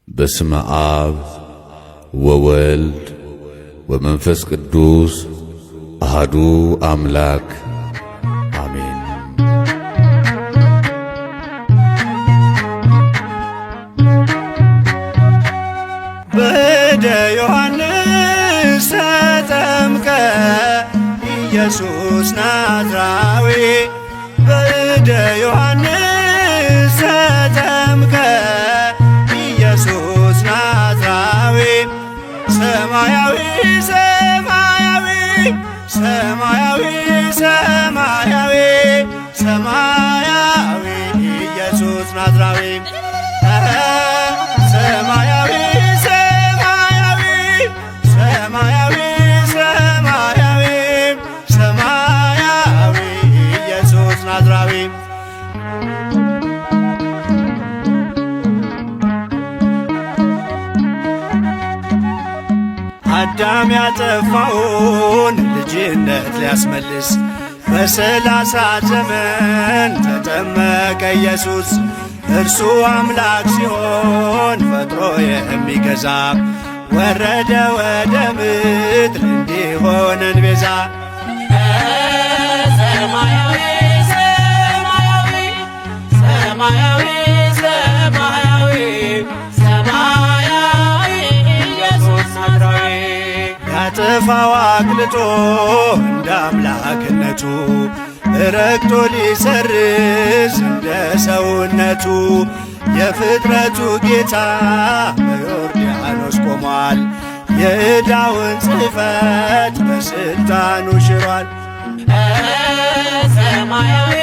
በስመ አብ ወወልድ ወመንፈስ ቅዱስ አሐዱ አምላክ አሜን። በእደ ዮሐንስ ተጠምቀ ኢየሱስ ናዝራዊ በእደ ዮሐንስ ተጠምቀ ኢየሱስ ናዝራዊ ሰማያዊ ሰማያዊ ሰማያዊ ሰማያዊ ሰማያዊ ኢየሱስ ናዝራዊ ሰማያዊ ሰማያዊ ሰማያዊ ሰማያዊ ሰማያዊ ኢየሱስ ናዝራዊ አዳም ያጠፋውን ልጅነት ሊያስመልስ በ30 ዘመን ተጠመቀ ኢየሱስ። እርሱ አምላክ ሲሆን ፈጥሮ የሚገዛ ወረደ ወደ ምድር እንዲሆነን ቤዛ። ሰማያዊ ሰማያዊ ሰማያዊ ሰማያዊ ሰማያዊ ኢየሱስ ናዝራዊ ያጠፋው አቅልጦ እንደ አምላክነቱ ረግጦ ሊሰርዝ እንደ ሰውነቱ የፍጥረቱ ጌታ በዮርዳኖስ ቆሟል። የዕዳውን ጽሕፈት በሥልጣኑ ሽሯል። ሰማያዊ